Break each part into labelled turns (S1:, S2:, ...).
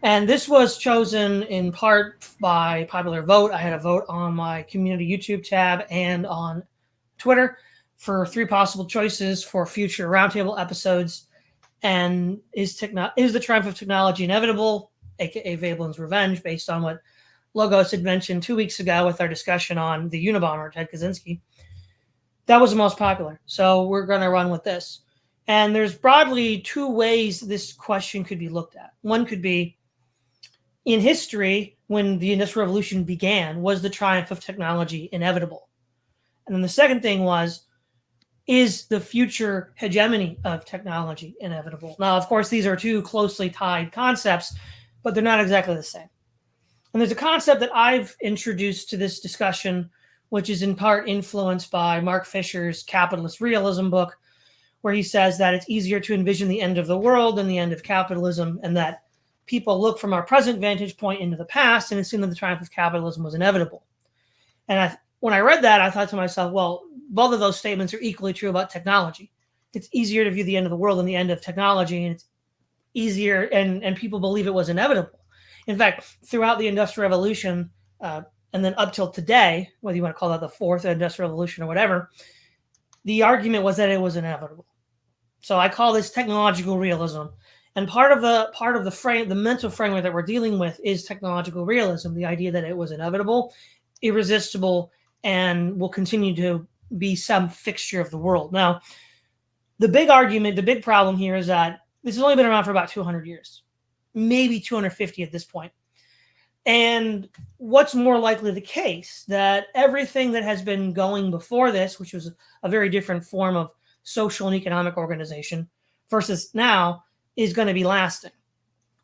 S1: And this was chosen in part by popular vote. I had a vote on my community YouTube tab and on Twitter for 3 possible choices for future roundtable episodes. And is the triumph of technology inevitable, aka Veblen's revenge, based on what Logos had mentioned 2 weeks ago with our discussion on the Unabomber, Ted Kaczynski. That was the most popular. So we're going to run with this. And there's broadly 2 ways this question could be looked at. One could be, in history, when the Industrial Revolution began, was the triumph of technology inevitable? And then the second thing was, is the future hegemony of technology inevitable? Now, of course, these are 2 closely tied concepts, but they're not exactly the same. And there's a concept that I've introduced to this discussion, which is in part influenced by Mark Fisher's Capitalist Realism book, where he says that it's easier to envision the end of the world than the end of capitalism, and that people look from our present vantage point into the past and assume that the triumph of capitalism was inevitable. And when I read that, I thought to myself, well, both of those statements are equally true about technology. It's easier to view the end of the world than the end of technology, and it's easier, and people believe it was inevitable. In fact, throughout the Industrial Revolution, and then up till today, whether you want to call that the 4th Industrial Revolution or whatever, the argument was that it was inevitable. So I call this technological realism. And part of the mental framework that we're dealing with is technological realism, the idea that it was inevitable, irresistible, and will continue to be some fixture of the world. Now, the big problem here is that this has only been around for about 200 years, maybe 250 at this point. And what's more likely the case, that everything that has been going before this, which was a very different form of social and economic organization, versus now, is going to be lasting?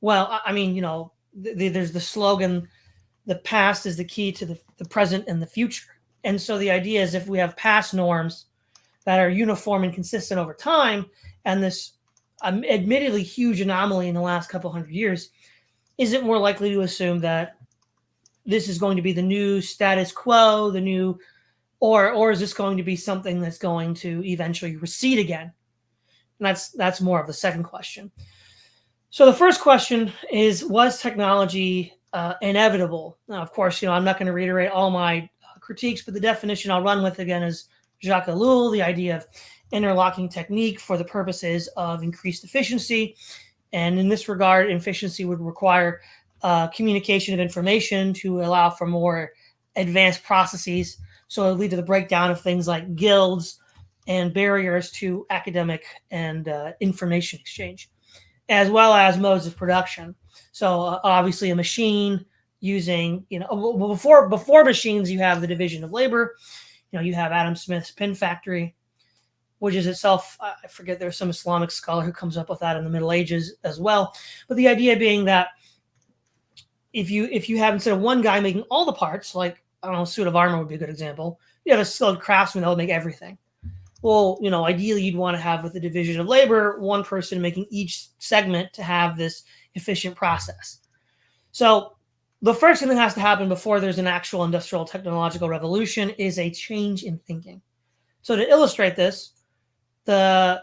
S1: Well, I mean, there's the slogan, the past is the key to the present and the future. And so the idea is, if we have past norms that are uniform and consistent over time, and this admittedly huge anomaly in the last couple hundred years, is it more likely to assume that this is going to be the new status quo, or is this going to be something that's going to eventually recede again? And that's more of the second question. So the first question is, was technology inevitable? Now, of course, I'm not going to reiterate all my critiques, but the definition I'll run with again is Jacques Ellul, the idea of interlocking technique for the purposes of increased efficiency. And in this regard, efficiency would require communication of information to allow for more advanced processes. So it would lead to the breakdown of things like guilds and barriers to academic and information exchange, as well as modes of production. So obviously a machine using, before machines, you have the division of labor. You have Adam Smith's pin factory, which is itself, I forget, there's some Islamic scholar who comes up with that in the Middle Ages as well. But the idea being that if you have, instead of one guy making all the parts, like, I don't know, a suit of armor would be a good example, you have a skilled craftsman that would make everything. Well, ideally you'd want to have, with the division of labor, one person making each segment to have this efficient process. So the first thing that has to happen before there's an actual industrial technological revolution is a change in thinking. So to illustrate this, the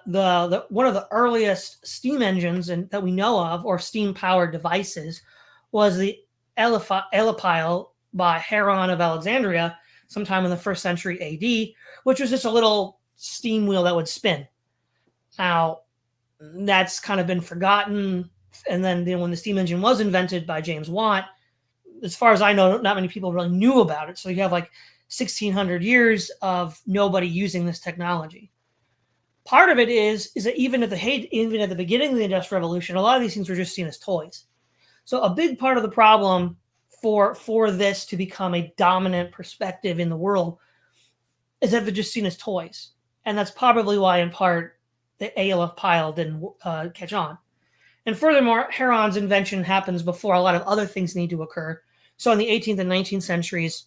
S1: one of the earliest steam engines that we know of, or steam powered devices, was the Elipile by Heron of Alexandria sometime in the 1st century AD, which was just a little steam wheel that would spin. Now, that's kind of been forgotten. And then when the steam engine was invented by James Watt, as far as I know, not many people really knew about it. So you have like 1,600 years of nobody using this technology. Part of it is that even at the beginning of the Industrial Revolution, a lot of these things were just seen as toys. So a big part of the problem for this to become a dominant perspective in the world is that they're just seen as toys. And that's probably why, in part, the Elipile didn't catch on. And furthermore, Heron's invention happens before a lot of other things need to occur. So in the 18th and 19th centuries,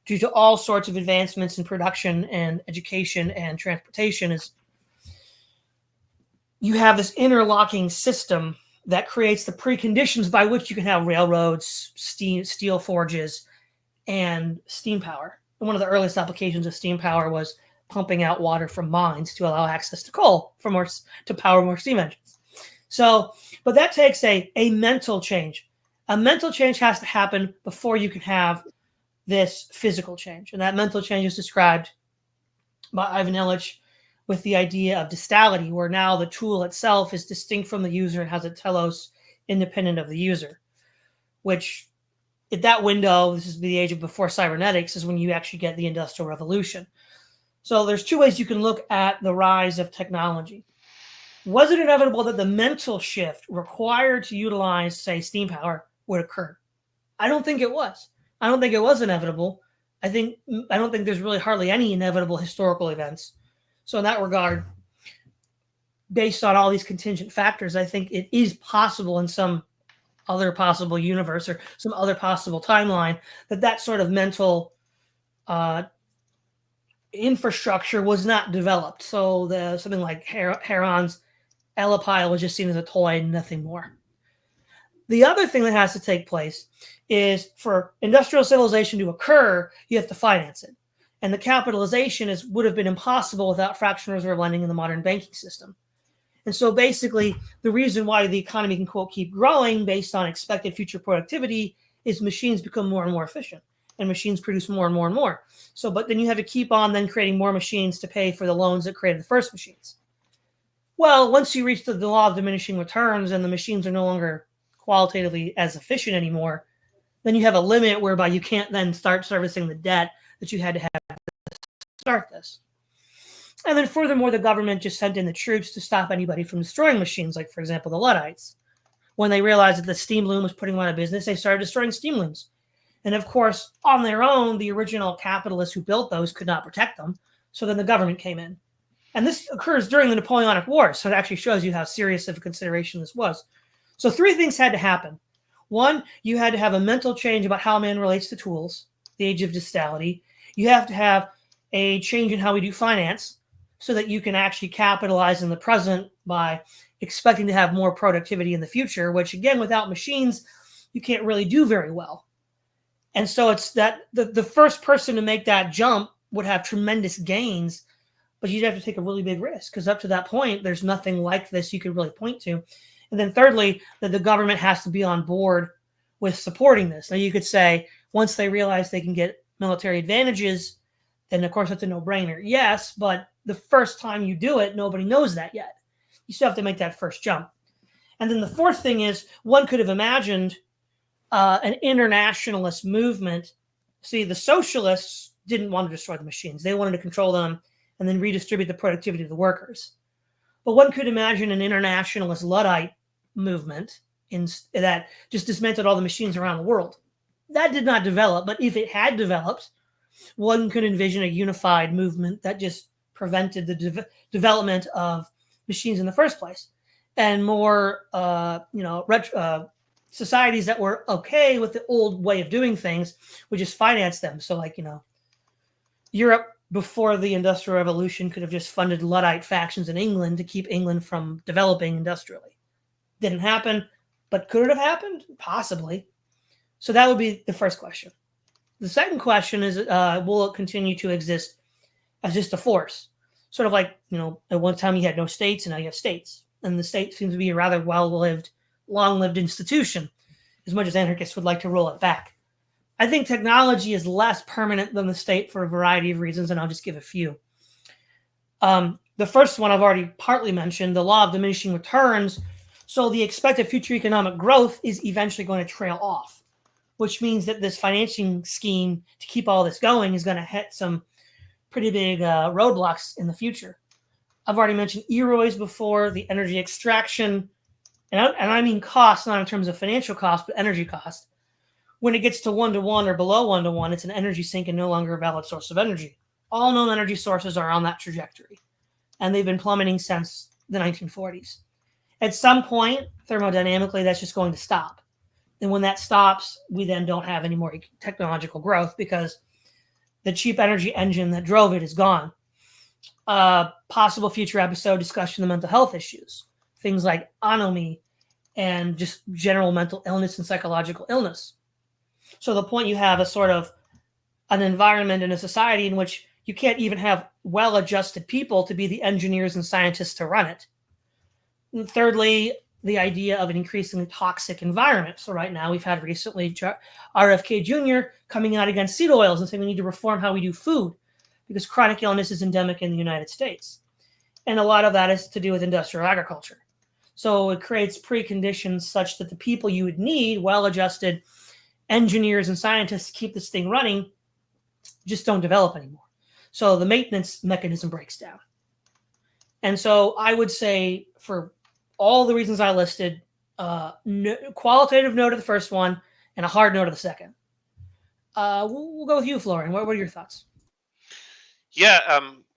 S1: due to all sorts of advancements in production and education and transportation, you have this interlocking system that creates the preconditions by which you can have railroads, steel forges, and steam power. And one of the earliest applications of steam power was pumping out water from mines to allow access to coal to power more steam engines. So, but that takes a mental change. A mental change has to happen before you can have this physical change. And that mental change is described by Ivan Illich with the idea of distality, where now the tool itself is distinct from the user and has a telos independent of the user, which at that window, this is the age of before cybernetics, is when you actually get the Industrial Revolution. So there's two ways you can look at the rise of technology. Was it inevitable that the mental shift required to utilize, say, steam power would occur? I don't think it was. I don't think it was inevitable. I don't think there's really hardly any inevitable historical events. So in that regard, based on all these contingent factors, I think it is possible in some other possible universe or some other possible timeline that sort of mental infrastructure was not developed. So something like Heron's Elapile was just seen as a toy and nothing more. The other thing that has to take place is for industrial civilization to occur, you have to finance it. And the capitalization would have been impossible without fractional reserve lending in the modern banking system. And so basically, the reason why the economy can, quote, keep growing based on expected future productivity is machines become more and more efficient and machines produce more and more and more. So, but then you have to keep on then creating more machines to pay for the loans that created the first machines. Well, once you reach the law of diminishing returns and the machines are no longer qualitatively as efficient anymore, then you have a limit whereby you can't then start servicing the debt that you had to have to start this. And then furthermore, the government just sent in the troops to stop anybody from destroying machines, like, for example, the Luddites. When they realized that the steam loom was putting them out of business, they started destroying steam looms. And of course, on their own, the original capitalists who built those could not protect them. So then the government came in. And this occurs during the Napoleonic Wars. So it actually shows you how serious of a consideration this was. So three things had to happen. One, you had to have a mental change about how man relates to tools, the age of distality. You have to have a change in how we do finance so that you can actually capitalize in the present by expecting to have more productivity in the future, which again, without machines, you can't really do very well. And so it's that the first person to make that jump would have tremendous gains, but you'd have to take a really big risk because up to that point, there's nothing like this you could really point to. And then thirdly, that the government has to be on board with supporting this. Now you could say, once they realize they can get military advantages, then of course that's a no-brainer. Yes, but the first time you do it, nobody knows that yet. You still have to make that first jump. And then the fourth thing is, one could have imagined an internationalist movement. See, the socialists didn't want to destroy the machines. They wanted to control them and then redistribute the productivity of the workers. But one could imagine an internationalist Luddite movement that just dismantled all the machines around the world. That did not develop, but if it had developed, one could envision a unified movement that just prevented the development of machines in the first place, and more, societies that were okay with the old way of doing things would just finance them. So, like, Europe before the Industrial Revolution could have just funded Luddite factions in England to keep England from developing industrially. Didn't happen, but could it have happened? Possibly. So that would be the first question. The second question is, will it continue to exist as just a force? Sort of like, at one time you had no states and now you have states. And the state seems to be a rather well-lived, long-lived institution, as much as anarchists would like to roll it back. I think technology is less permanent than the state for a variety of reasons, and I'll just give a few. The first one I've already partly mentioned, the law of diminishing returns. So the expected future economic growth is eventually going to trail off, which means that this financing scheme to keep all this going is going to hit some pretty big roadblocks in the future. I've already mentioned EROIs before, the energy extraction, and I mean cost, not in terms of financial cost, but energy cost. When it gets to 1-to-1 or below 1-to-1, it's an energy sink and no longer a valid source of energy. All known energy sources are on that trajectory, and they've been plummeting since the 1940s. At some point, thermodynamically, that's just going to stop. And when that stops, we then don't have any more technological growth because the cheap energy engine that drove it is gone. Possible future episode discussion of mental health issues, things like anomie and just general mental illness and psychological illness. So the point you have is sort of an environment in a society in which you can't even have well-adjusted people to be the engineers and scientists to run it. And thirdly, the idea of an increasingly toxic environment. So right now we've had recently RFK Jr. coming out against seed oils and saying we need to reform how we do food because chronic illness is endemic in the United States. And a lot of that is to do with industrial agriculture. So it creates preconditions such that the people you would need, well-adjusted engineers and scientists to keep this thing running, just don't develop anymore. So the maintenance mechanism breaks down. And so I would say for all the reasons I listed, qualitative no to the first one and a hard no to the second. We'll go with you, Florian. What are your thoughts?
S2: Yeah,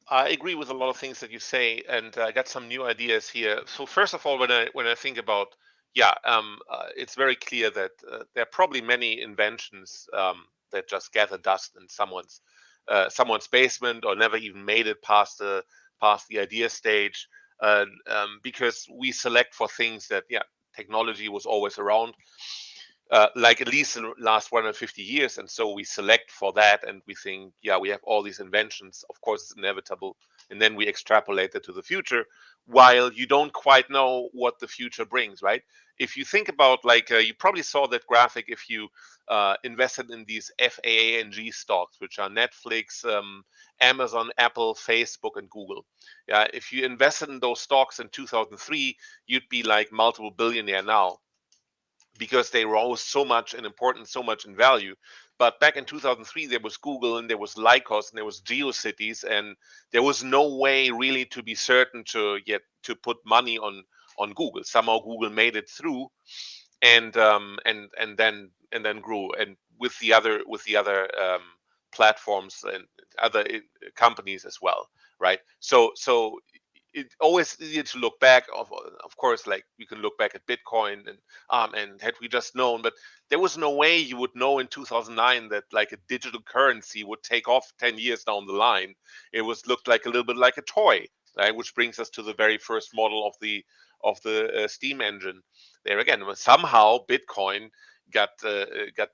S2: I agree with a lot of things that you say, and I got some new ideas here. So first of all, when I think about, it's very clear that there are probably many inventions that just gather dust in someone's basement or never even made it past the idea stage, because we select for things that, technology was always around, like at least in the last 150 years. And so we select for that and we think, yeah, we have all these inventions. Of course, it's inevitable. And then we extrapolate it to the future while you don't quite know what the future brings, right? If you think about, like, you probably saw that graphic if you invested in these FAANG stocks, which are Netflix, Amazon, Apple, Facebook, and Google. Yeah, if you invested in those stocks in 2003, you'd be like multiple billionaire now, because they rose so much in importance, so much in value. But back in 2003, there was Google and there was Lycos and there was GeoCities, and there was no way really to be certain to put money on Google. Somehow Google made it through, and then grew, and with the other platforms and other companies as well, right? So it always easier to look back. Of course, like you can look back at Bitcoin and had we just known, but there was no way you would know in 2009 that like a digital currency would take off 10 years down the line. It was looked like a little bit like a toy, right? Which brings us to the very first model of the steam engine. There again, somehow Bitcoin got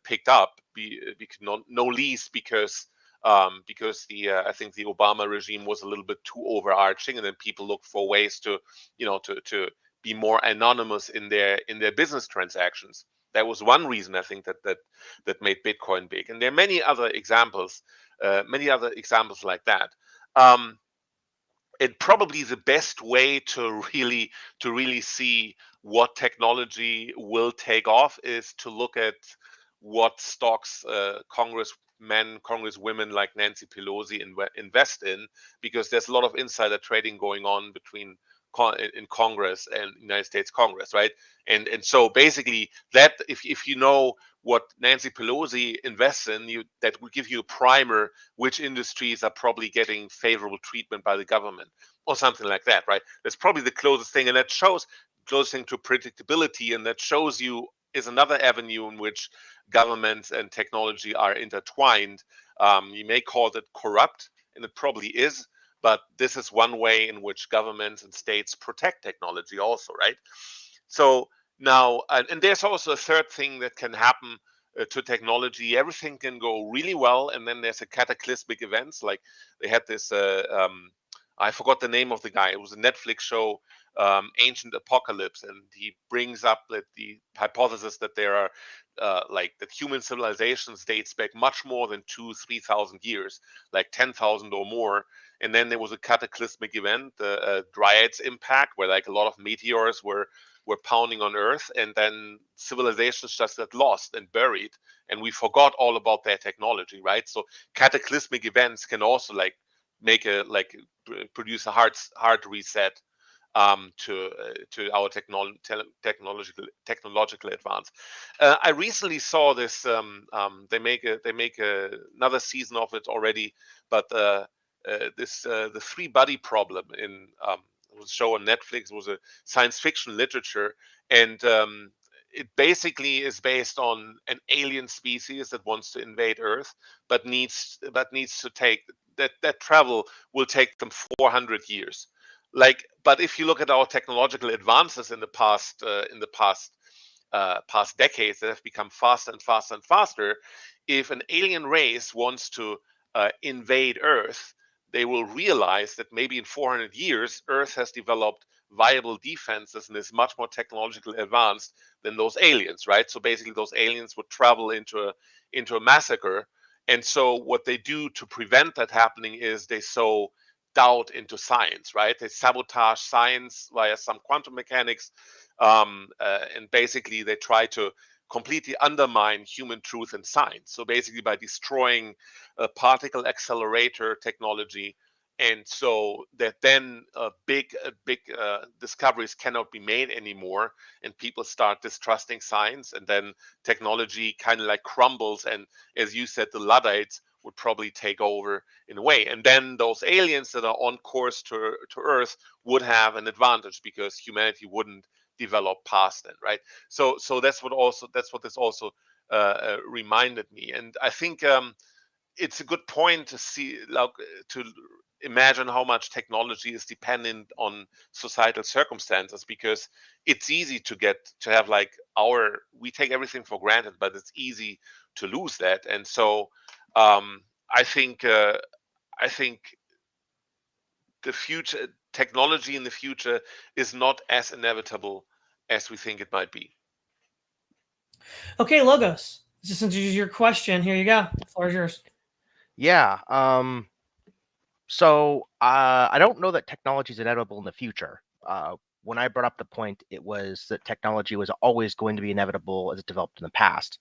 S2: picked up, because no least because the I think the Obama regime was a little bit too overarching, and then people looked for ways to, to be more anonymous in their business transactions. That was one reason I think that made Bitcoin big, and there are many other examples like that. Um, and probably the best way to really see what technology will take off is to look at what stocks congressmen, congresswomen like Nancy Pelosi invest in, because there's a lot of insider trading going on between in Congress and United States Congress, right? And so basically, that if you know what Nancy Pelosi invests in, that will give you a primer which industries are probably getting favorable treatment by the government or something like that, right? That's probably the closest thing, and that shows closest thing to predictability, and that shows you is another avenue in which governments and technology are intertwined. You may call it corrupt, and it probably is, but this is one way in which governments and states protect technology also, right? So now, and there's also a third thing that can happen to technology. Everything can go really well, and then there's a cataclysmic events. Like they had this, I forgot the name of the guy. It was a Netflix show, Ancient Apocalypse, and he brings up that the hypothesis that there are like that human civilizations dates back much more than 2,000-3,000 years, like 10,000 or more. And then there was a cataclysmic event, the Dryas impact, where like a lot of meteors were pounding on Earth, and then civilizations just got lost and buried, and we forgot all about their technology, right? So cataclysmic events can also like make a like produce a hard reset to our technological advance. I recently saw this. Another season of it already, but this the three body problem in was a show on Netflix. Was a science fiction literature, and it basically is based on an alien species that wants to invade Earth, but needs to take that travel will take them 400 years. Like, but if you look at our technological advances in the past decades that have become faster and faster and faster, if an alien race wants to invade Earth, they will realize that maybe in 400 years Earth has developed viable defenses and is much more technologically advanced than those aliens, right? So basically, those aliens would travel into a massacre, and so what they do to prevent that happening is they sow doubt into science, right? They sabotage science via some quantum mechanics, and basically they try to completely undermine human truth in science. So basically, by destroying particle accelerator technology, and so that then big discoveries cannot be made anymore, and people start distrusting science, and then technology kind of like crumbles, and as you said, the Luddites would probably take over in a way, and then those aliens that are on course to Earth would have an advantage because humanity wouldn't develop past then, right? So that's what this also reminded me, and I think it's a good point to see, like, to imagine how much technology is dependent on societal circumstances, because it's easy to have like we take everything for granted, but it's easy to lose that. And so um, I think the future technology in the future is not as inevitable as we think it might be.
S1: Okay, Logos. Since this is your question, here you go. The floor is yours.
S3: Yeah. So I don't know that technology is inevitable in the future. When I brought up the point, it was that technology was always going to be inevitable as it developed in the past.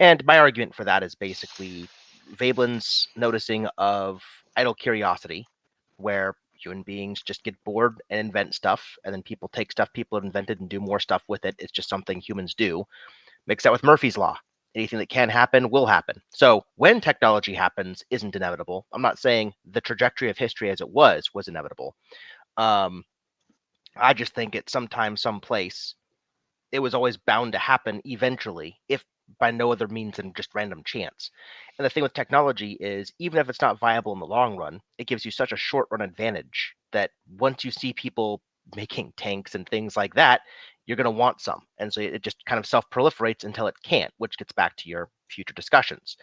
S3: And my argument for that is basically Veblen's noticing of idle curiosity, where human beings just get bored and invent stuff, and then people take stuff people have invented and do more stuff with it. It's just something humans do. Mix that with Murphy's Law. Anything that can happen will happen. So when technology happens isn't inevitable. I'm not saying the trajectory of history as it was inevitable. Um, I just think at some time, some place, it was always bound to happen eventually, if by no other means than just random chance. And the thing with technology is, even if it's not viable in the long run, it gives you such a short run advantage that once you see people making tanks and things like that, you're going to want some. And so it just kind of self proliferates until it can't, which gets back to your future discussions.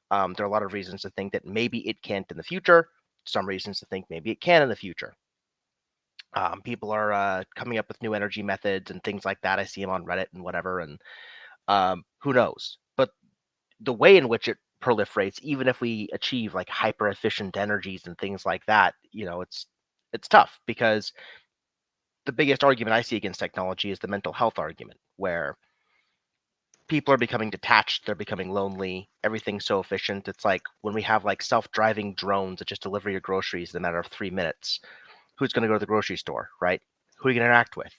S3: There are a lot of reasons to think that maybe it can't in the future, some reasons to think maybe it can in the future. People are coming up with new energy methods and things like that. I see them on Reddit and whatever, and who knows? But the way in which it proliferates, even if we achieve like hyper efficient energies and things like that, it's tough, because the biggest argument I see against technology is the mental health argument, where people are becoming detached, they're becoming lonely, everything's so efficient. It's like when we have like self-driving drones that just deliver your groceries in a matter of 3 minutes. Who's going to go to the grocery store, right? Who are you going to interact with?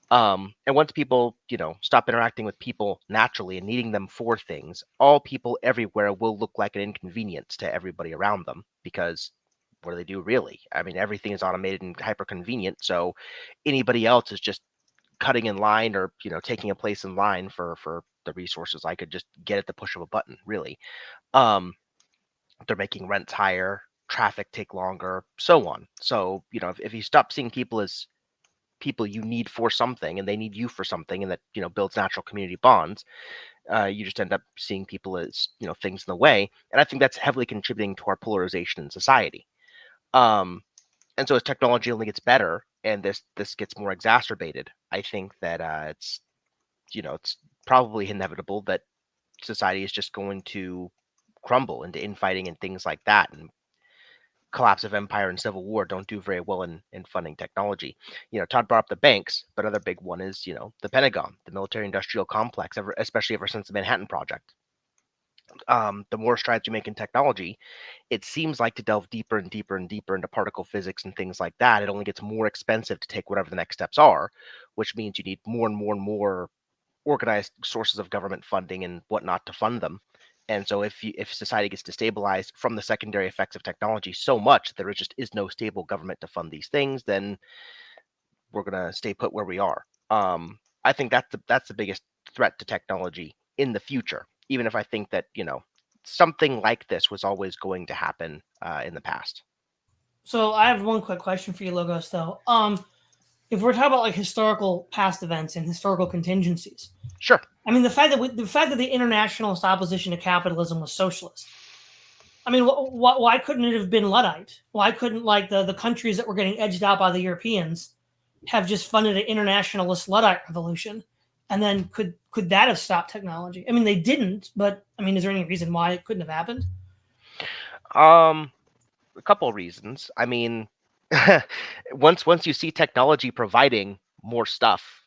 S3: And once people, stop interacting with people naturally and needing them for things, all people everywhere will look like an inconvenience to everybody around them, because what do they do really? I mean, everything is automated and hyper convenient. So anybody else is just cutting in line, or, taking a place in line for the resources I could just get at the push of a button, really. Um, they're making rents higher, traffic take longer, so on. So, if you stop seeing people as people you need for something, and they need you for something, and that builds natural community bonds, you just end up seeing people as things in the way. And I think that's heavily contributing to our polarization in society. And so as technology only gets better and this gets more exacerbated, I think that it's probably inevitable that society is just going to crumble into infighting and things like that. And collapse of empire and civil war don't do very well in funding technology. Todd brought up the banks, but another big one is, the Pentagon, the military industrial complex, especially ever since the Manhattan Project. The more strides you make in technology, it seems like, to delve deeper and deeper and deeper into particle physics and things like that, it only gets more expensive to take whatever the next steps are, which means you need more and more and more organized sources of government funding and whatnot to fund them. And so if society gets destabilized from the secondary effects of technology so much that there just is no stable government to fund these things, then we're going to stay put where we are. I think that's the biggest threat to technology in the future, even if I think that, something like this was always going to happen in the past.
S1: So I have one quick question for you, Logos, though. If we're talking about like historical past events and historical contingencies,
S3: Sure.
S1: I mean, the fact that the internationalist opposition to capitalism was socialist. I mean, why couldn't it have been Luddite? Why couldn't, like, the countries that were getting edged out by the Europeans have just funded an internationalist Luddite revolution, and then could that have stopped technology? I mean, they didn't, but I mean, is there any reason why it couldn't have happened?
S3: A couple of reasons. I mean, once you see technology providing more stuff,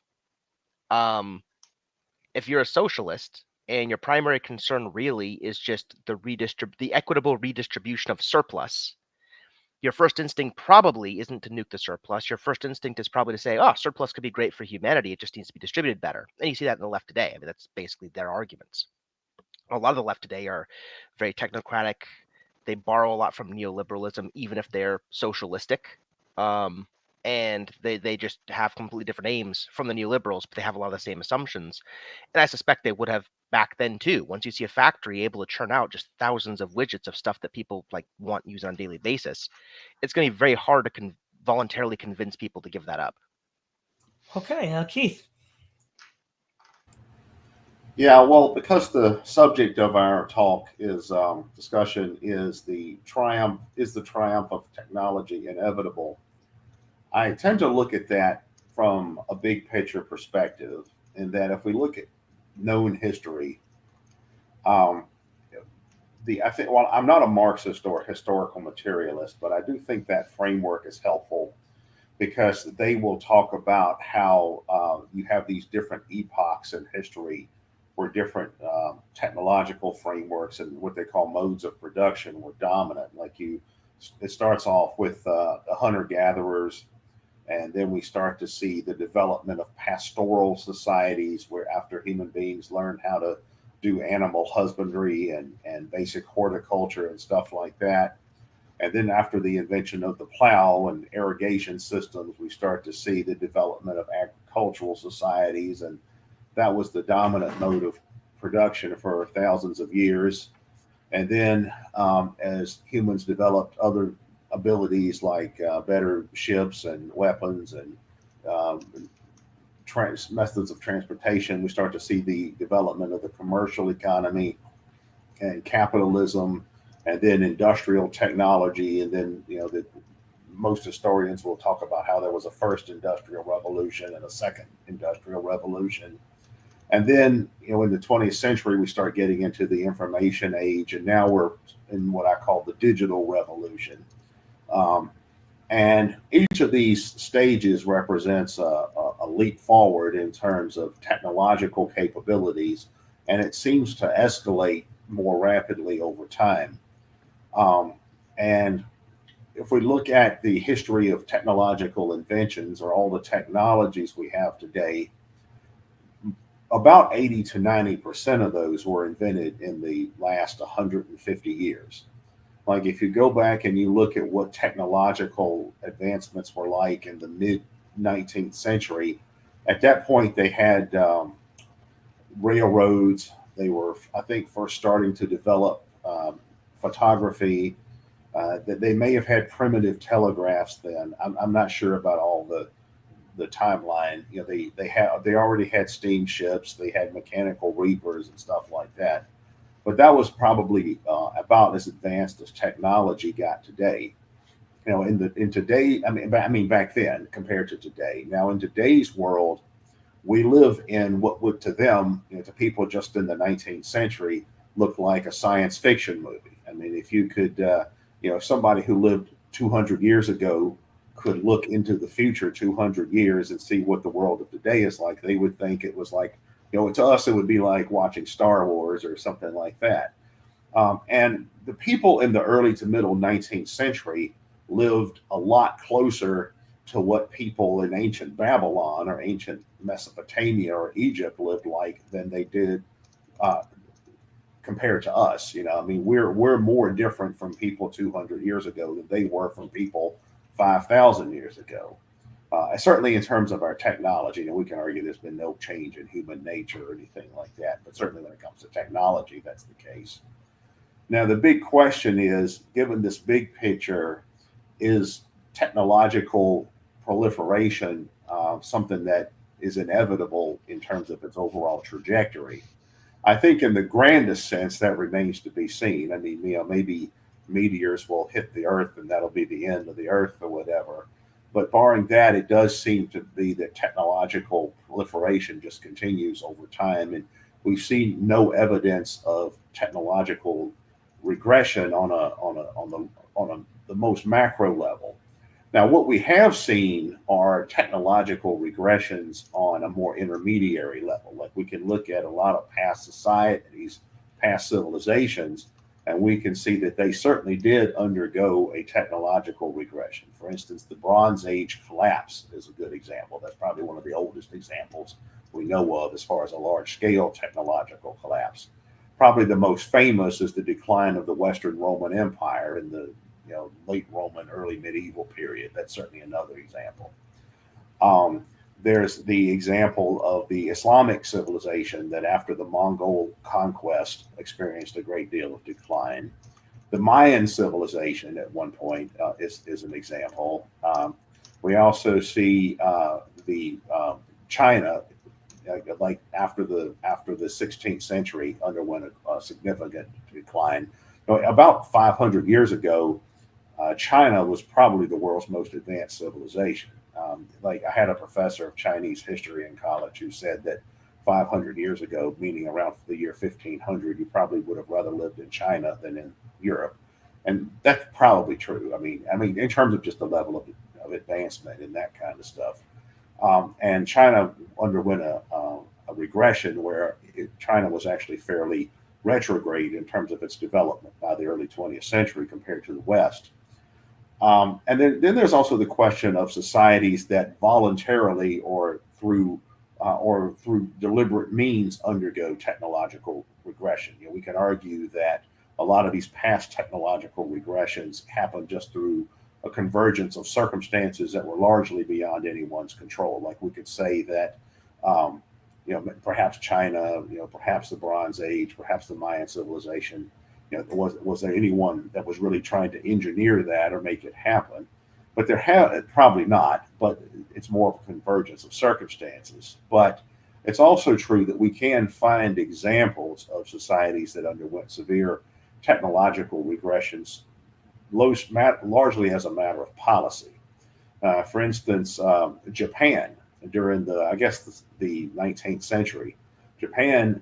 S3: if you're a socialist and your primary concern really is just the equitable redistribution of surplus, your first instinct probably isn't to nuke the surplus. Your first instinct is probably to say, oh, surplus could be great for humanity. It just needs to be distributed better. And you see that in the left today. I mean, that's basically their arguments. A lot of the left today are very technocratic. They borrow a lot from neoliberalism, even if they're socialistic. And they just have completely different aims from the neoliberals, but they have a lot of the same assumptions. And I suspect they would have back then too. Once you see a factory able to churn out just thousands of widgets of stuff that people like want used on a daily basis, it's going to be very hard to voluntarily convince people to give that up.
S1: Okay, Keith.
S4: Yeah, well, because the subject of our talk is discussion is the triumph of technology inevitable. I tend to look at that from a big picture perspective, in that if we look at known history, I think, well, I'm not a Marxist or historical materialist, but I do think that framework is helpful, because they will talk about how you have these different epochs in history where different technological frameworks and what they call modes of production were dominant. It starts off with the hunter-gatherers, and then we start to see the development of pastoral societies, where after human beings learned how to do animal husbandry and basic horticulture and stuff like that. And then after the invention of the plow and irrigation systems, we start to see the development of agricultural societies. And that was the dominant mode of production for thousands of years. And then as humans developed other abilities like better ships and weapons and methods of transportation, we start to see the development of the commercial economy and capitalism, and then industrial technology. And then, most historians will talk about how there was a first industrial revolution and a second industrial revolution. And then, in the 20th century, we start getting into the information age, and now we're in what I call the digital revolution. And each of these stages represents a leap forward in terms of technological capabilities, and it seems to escalate more rapidly over time. And if we look at the history of technological inventions, or all the technologies we have today, about 80 to 90% of those were invented in the last 150 years. Like, if you go back and you look at what technological advancements were like in the mid 19th century, at that point they had railroads. They were, I think, first starting to develop photography. That they may have had primitive telegraphs then. I'm not sure about all the timeline. They already had steamships. They had mechanical reapers and stuff like that. But that was probably about as advanced as technology got today. In today, I mean back then compared to today. Now, in today's world, we live in what would to them, to people just in the 19th century, look like a science fiction movie. I mean, if you could, if somebody who lived 200 years ago could look into the future 200 years and see what the world of today is like, they would think it was like, to us, it would be like watching Star Wars or something like that. And the people in the early to middle 19th century lived a lot closer to what people in ancient Babylon or ancient Mesopotamia or Egypt lived like than they did compared to us. I mean, we're more different from people 200 years ago than they were from people 5,000 years ago. Certainly in terms of our technology, we can argue there's been no change in human nature or anything like that, but certainly when it comes to technology, that's the case. Now, the big question is, given this big picture, is technological proliferation something that is inevitable in terms of its overall trajectory? I think in the grandest sense, that remains to be seen. I mean, maybe meteors will hit the Earth and that'll be the end of the Earth or whatever. But barring that, it does seem to be that technological proliferation just continues over time, and we've seen no evidence of technological regression on the most macro level. Now, what we have seen are technological regressions on a more intermediary level. Like we can look at a lot of past societies, past civilizations, and we can see that they certainly did undergo a technological regression. For instance, the Bronze Age collapse is a good example. That's probably one of the oldest examples we know of as far as a large-scale technological collapse. Probably the most famous is the decline of the Western Roman Empire in the late Roman, early medieval period. That's certainly another example. There's the example of the Islamic civilization that after the Mongol conquest experienced a great deal of decline. The Mayan civilization at one point is an example. We also see the China, like after the 16th century, underwent a significant decline. About 500 years ago, China was probably the world's most advanced civilization. Like I had a professor of Chinese history in college who said that 500 years ago, meaning around the year 1500, you probably would have rather lived in China than in Europe, and that's probably true. I mean, in terms of just the level of advancement and that kind of stuff. And China underwent a regression where China was actually fairly retrograde in terms of its development by the early 20th century compared to the West. And then there's also the question of societies that voluntarily or through deliberate means undergo technological regression. We can argue that a lot of these past technological regressions happen just through a convergence of circumstances that were largely beyond anyone's control. Like we could say that, perhaps China, perhaps the Bronze Age, perhaps the Mayan civilization, was there anyone that was really trying to engineer that or make it happen? But probably not, but it's more of a convergence of circumstances. But it's also true that we can find examples of societies that underwent severe technological regressions, largely as a matter of policy. For instance, Japan, during the 19th century, Japan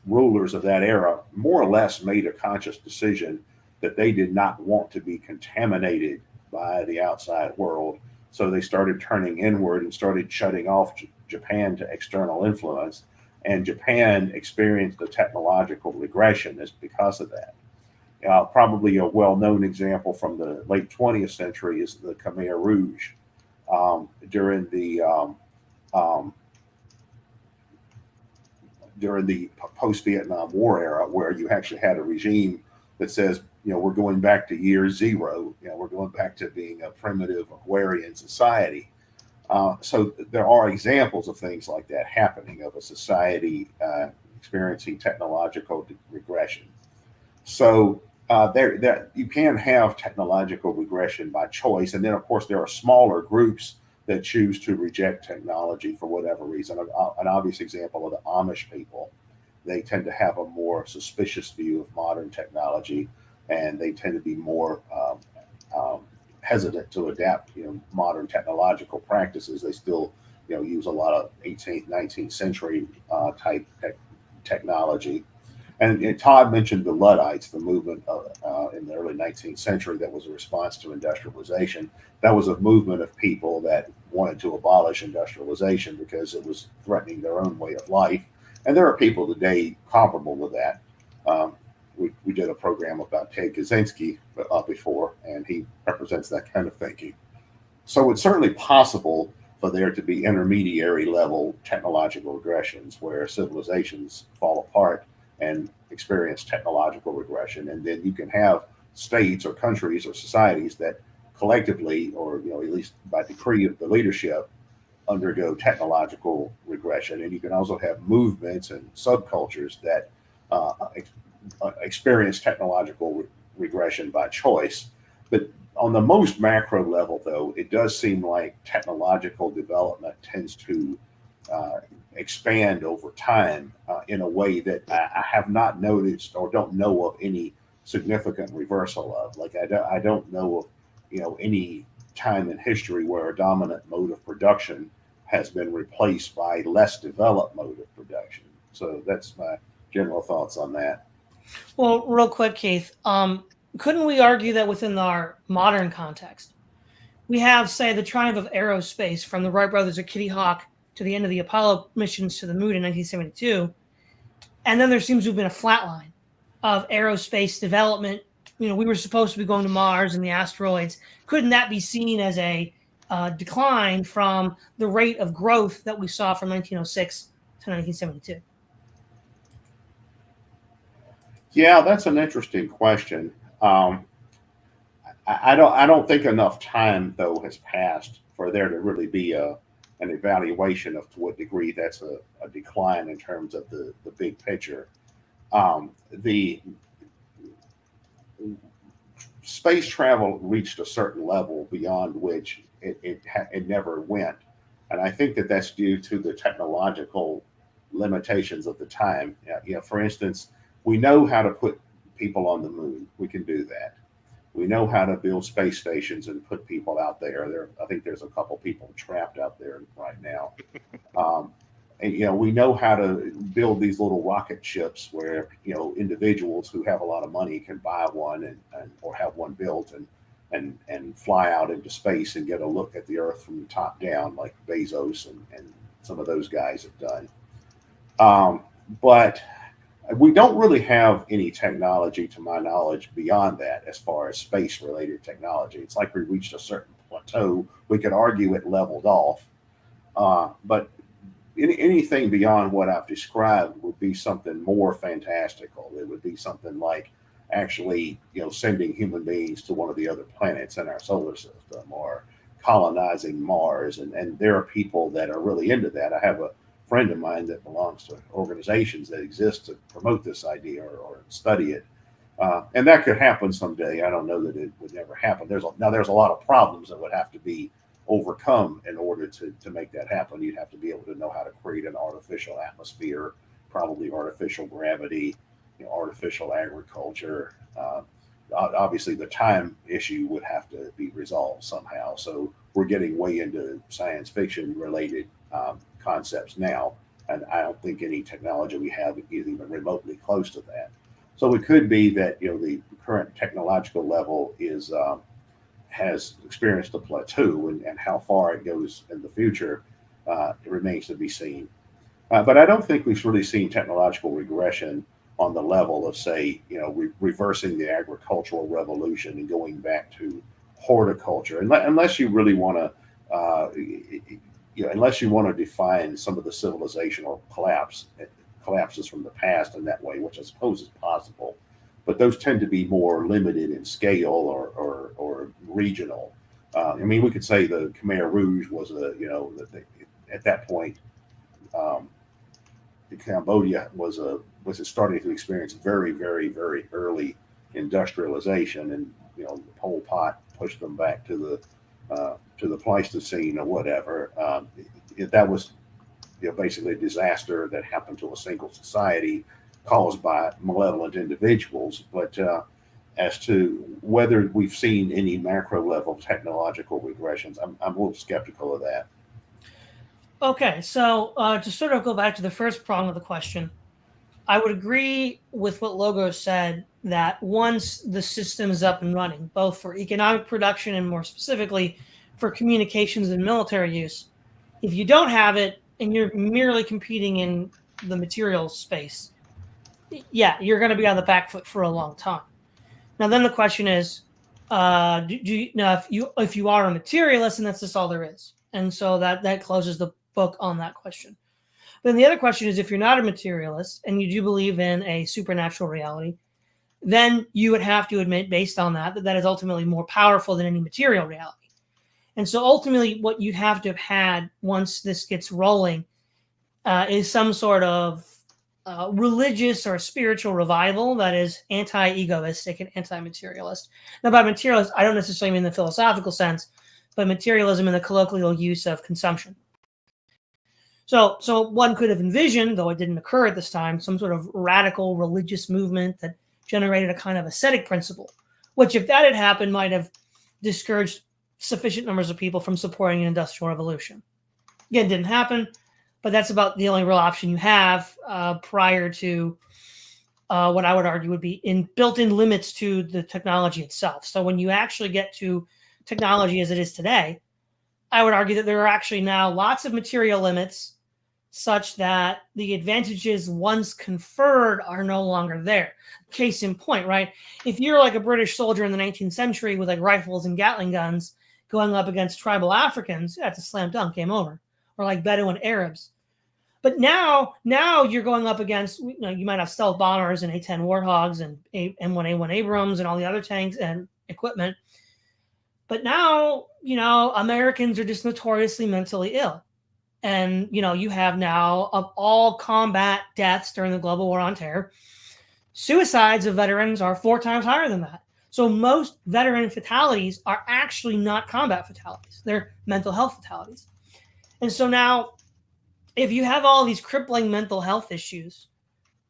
S4: rulers of that era more or less made a conscious decision that they did not want to be contaminated by the outside world. So they started turning inward and started shutting off Japan to external influence. And Japan experienced a technological regression because of that. Probably a well-known example from the late 20th century is the Khmer Rouge. During the post-Vietnam War era, where you actually had a regime that says, we're going back to year zero, we're going back to being a primitive agrarian society. So there are examples of things like that happening, of a society experiencing technological regression. So there you can have technological regression by choice, and then of course there are smaller groups that choose to reject technology for whatever reason. An obvious example of the Amish people. They tend to have a more suspicious view of modern technology, and they tend to be more hesitant to adapt, modern technological practices. They still, use a lot of 18th, 19th century type technology. And Todd mentioned the Luddites, the movement in the early 19th century that was a response to industrialization. That was a movement of people that wanted to abolish industrialization because it was threatening their own way of life. And there are people today comparable with that. We did a program about Ted Kaczynski before, and he represents that kind of thinking. So it's certainly possible for there to be intermediary level technological regressions where civilizations fall apart and experience technological regression. And then you can have states or countries or societies that collectively, or at least by decree of the leadership, undergo technological regression. And you can also have movements and subcultures that experience technological regression by choice. But on the most macro level, though, it does seem like technological development tends to expand over time in a way that I have not noticed or don't know of any significant reversal of. Like I don't know of any time in history where a dominant mode of production has been replaced by less developed mode of production. So that's my general thoughts on that.
S1: Well, real quick, Keith, couldn't we argue that within our modern context, we have, say, the triumph of aerospace from the Wright brothers at Kitty Hawk to the end of the Apollo missions to the moon in 1972, and then there seems to have been a flat line of aerospace development. You know, we were supposed to be going to Mars and the asteroids. Couldn't that be seen as a decline from the rate of growth that we saw from 1906 to 1972?
S4: Yeah, that's an interesting question. I don't think enough time though has passed for there to really be an evaluation of to what degree that's a decline in terms of the big picture. The space travel reached a certain level beyond which it never went, and I think that that's due to the technological limitations of the time. You know, for instance, we know how to put people on the moon. We can do that. We know how to build space stations and put people out there. I think there's a couple people trapped out there right now. And, you know, we know how to build these little rocket ships where, you know, individuals who have a lot of money can buy one or have one built and fly out into space and get a look at the Earth from the top down, like Bezos and some of those guys have done. But we don't really have any technology, to my knowledge, beyond that as far as space-related technology. It's like we reached a certain plateau. We could argue it leveled off, but anything beyond what I've described would be something more fantastical. It would be something like actually, you know, sending human beings to one of the other planets in our solar system or colonizing Mars. And there are people that are really into that. I have a friend of mine that belongs to organizations that exist to promote this idea or study it. And that could happen someday. I don't know that it would never happen. There's a lot of problems that would have to be overcome in order to make that happen. You'd have to be able to know how to create an artificial atmosphere, probably artificial gravity, you know, artificial agriculture. Obviously, the time issue would have to be resolved somehow. So we're getting way into science fiction related concepts now, and I don't think any technology we have is even remotely close to that. So it could be that, you know, the current technological level has experienced a plateau, and how far it goes in the future it remains to be seen. But I don't think we've really seen technological regression on the level of, say, you know, reversing the agricultural revolution and going back to horticulture, unless you really want to. Unless you want to define some of the civilizational collapses from the past in that way, which I suppose is possible, but those tend to be more limited in scale or regional. I mean, we could say the Khmer Rouge was at that point, Cambodia was starting to experience very, very, very early industrialization, and, you know, Pol Pot pushed them back to the Pleistocene or whatever. That was, you know, basically a disaster that happened to a single society caused by malevolent individuals. But as to whether we've seen any macro level technological regressions, I'm a little skeptical of that.
S1: Okay, so to sort of go back to the first prong of the question, I would agree with what Logo said, that once the system is up and running, both for economic production and more specifically for communications and military use, if you don't have it and you're merely competing in the material space, yeah, you're going to be on the back foot for a long time. Now, then the question is, if you are a materialist, and that's just all there is, and so that closes the book on that question. Then the other question is, if you're not a materialist and you do believe in a supernatural reality, then you would have to admit, based on that is ultimately more powerful than any material reality. And so ultimately what you have to have had once this gets rolling is some sort of religious or spiritual revival that is anti-egoistic and anti-materialist. Now, by materialist, I don't necessarily mean the philosophical sense, but materialism in the colloquial use of consumption. So one could have envisioned, though it didn't occur at this time, some sort of radical religious movement that generated a kind of ascetic principle, which, if that had happened, might have discouraged sufficient numbers of people from supporting an industrial revolution. Again, it didn't happen, but that's about the only real option you have prior to what I would argue would be built-in limits to the technology itself. So when you actually get to technology as it is today, I would argue that there are actually now lots of material limits such that the advantages once conferred are no longer there. Case in point, right? If you're like a British soldier in the 19th century with like rifles and Gatling guns going up against tribal Africans, that's a slam dunk, game over. Or like Bedouin Arabs. But now you're going up against, you might have stealth bombers and A-10 Warthogs and M1A1 Abrams and all the other tanks and equipment. But now, Americans are just notoriously mentally ill. And, you have now, of all combat deaths during the global war on terror, suicides of veterans are 4 times higher than that. So most veteran fatalities are actually not combat fatalities. They're mental health fatalities. And so now, if you have all these crippling mental health issues,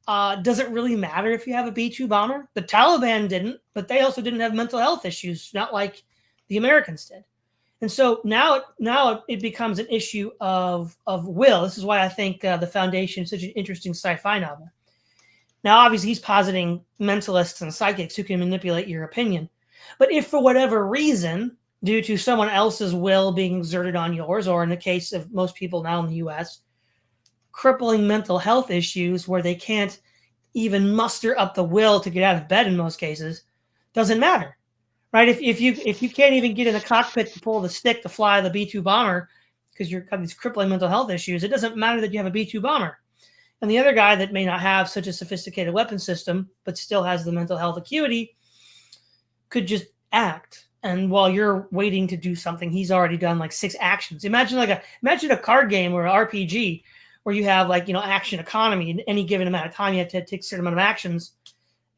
S1: does it really matter if you have a B-2 bomber? The Taliban didn't, but they also didn't have mental health issues, not like the Americans did. And so now it becomes an issue of will. This is why I think The Foundation is such an interesting sci-fi novel. Now, obviously, he's positing mentalists and psychics who can manipulate your opinion. But if for whatever reason, due to someone else's will being exerted on yours, or in the case of most people now in the U.S., crippling mental health issues where they can't even muster up the will to get out of bed in most cases, doesn't matter. Right? If you can't even get in the cockpit to pull the stick to fly the B-2 bomber because you've got these crippling mental health issues, it doesn't matter that you have a B-2 bomber. And the other guy that may not have such a sophisticated weapon system but still has the mental health acuity could just act. And while you're waiting to do something, he's already done like 6 actions. Imagine a card game or an RPG where you have action economy. In any given amount of time, you have to take a certain amount of actions.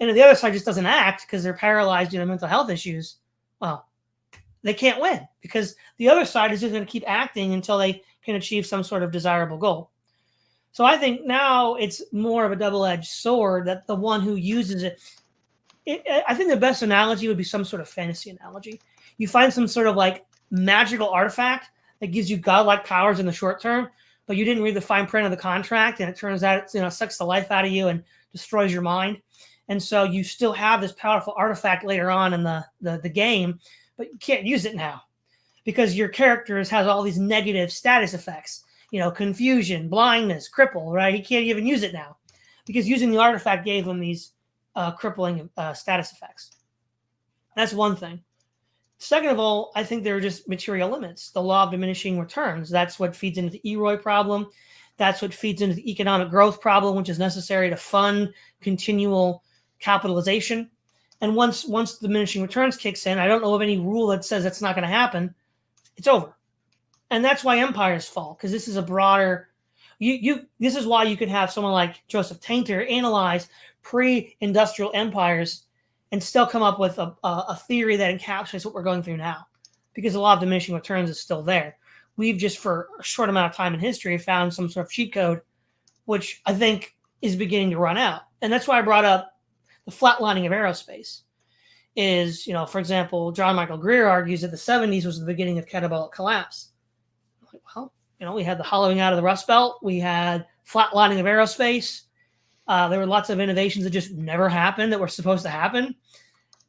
S1: And if the other side just doesn't act because they're paralyzed due to mental health issues, well, they can't win because the other side is just going to keep acting until they can achieve some sort of desirable goal. So I think now it's more of a double-edged sword that the one who uses it, I think the best analogy would be some sort of fantasy analogy. You find some sort of like magical artifact that gives you godlike powers in the short term, but you didn't read the fine print of the contract, and it turns out it sucks the life out of you and destroys your mind. And so you still have this powerful artifact later on in the game, but you can't use it now because your characters has all these negative status effects, confusion, blindness, cripple, right? He can't even use it now because using the artifact gave him these crippling status effects. That's one thing. Second of all, I think there are just material limits. The law of diminishing returns. That's what feeds into the Eroy problem. That's what feeds into the economic growth problem, which is necessary to fund continual capitalization. And once diminishing returns kicks in, I don't know of any rule that says that's not going to happen. It's over. And that's why empires fall, because this is a broader this is why you could have someone like Joseph Tainter analyze pre-industrial empires and still come up with a theory that encapsulates what we're going through now, because the law of diminishing returns is still there. We've just, for a short amount of time in history, found some sort of cheat code, which I think is beginning to run out. And that's why I brought up the flatlining of aerospace. Is, for example, John Michael Greer argues that the 70s was the beginning of catabolic collapse. Well, we had the hollowing out of the Rust Belt. We had flatlining of aerospace. There were lots of innovations that just never happened that were supposed to happen.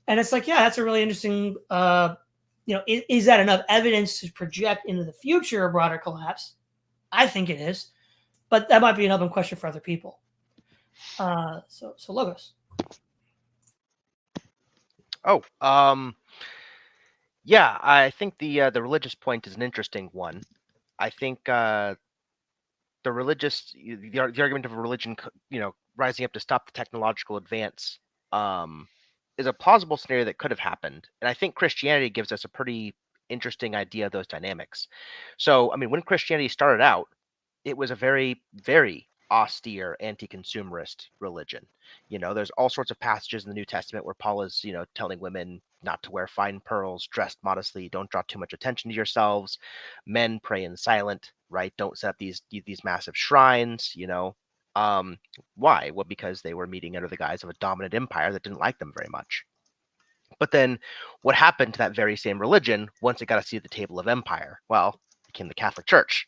S1: And it's like, yeah, that's a really interesting, is that enough evidence to project into the future a broader collapse? I think it is, but that might be an open question for other people. So Logos.
S3: Yeah, I think the religious point is an interesting one. I think the argument of a religion, rising up to stop the technological advance, is a plausible scenario that could have happened. And I think Christianity gives us a pretty interesting idea of those dynamics. So, when Christianity started out, it was a very, very austere anti-consumerist religion. There's all sorts of passages in the New Testament where Paul is, telling women not to wear fine pearls, dressed modestly, don't draw too much attention to yourselves, men pray in silent, right? Don't set up these massive shrines, Why? Well, because they were meeting under the guise of a dominant empire that didn't like them very much. But then what happened to that very same religion once it got a seat at the table of empire? Well, it became the Catholic Church.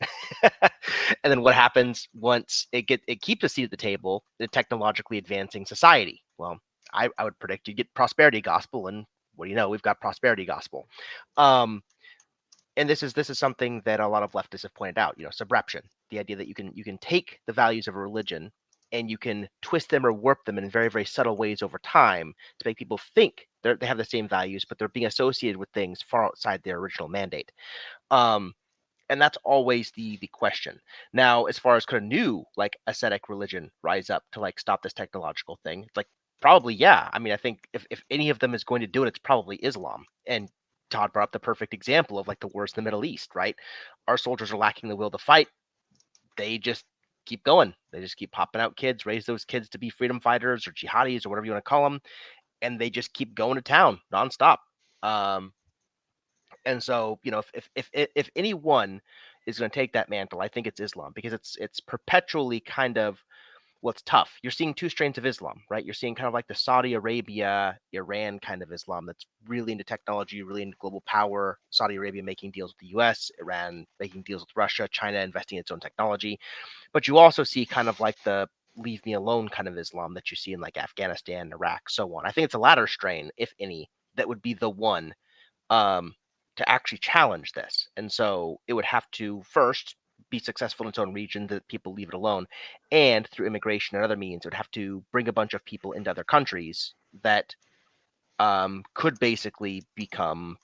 S3: And then what happens once it keeps a seat at the table, the technologically advancing society? Well, I would predict you get prosperity gospel, and what do you know? We've got prosperity gospel. And this is something that a lot of leftists have pointed out, subreption, the idea that you can take the values of a religion and you can twist them or warp them in very, very subtle ways over time to make people think they have the same values, but they're being associated with things far outside their original mandate. And that's always the question. Now, as far as could a new like ascetic religion rise up to like stop this technological thing, it's like probably yeah. I mean, I think if any of them is going to do it, it's probably Islam. And Todd brought up the perfect example of like the wars in the Middle East, right? Our soldiers are lacking the will to fight. They just keep going. They just keep popping out kids, raise those kids to be freedom fighters or jihadis or whatever you want to call them, and they just keep going to town nonstop. And so, if anyone is going to take that mantle, I think it's Islam, because it's perpetually kind of, well, it's tough. You're seeing two strains of Islam, right? You're seeing kind of like the Saudi Arabia, Iran kind of Islam that's really into technology, really into global power. Saudi Arabia making deals with the US, Iran making deals with Russia, China investing in its own technology. But you also see kind of like the leave me alone kind of Islam that you see in like Afghanistan, Iraq, so on. I think it's a latter strain, if any, that would be the one um, to actually challenge this. And so it would have to first be successful in its own region, that people leave it alone. And through immigration and other means, it would have to bring a bunch of people into other countries that could basically become,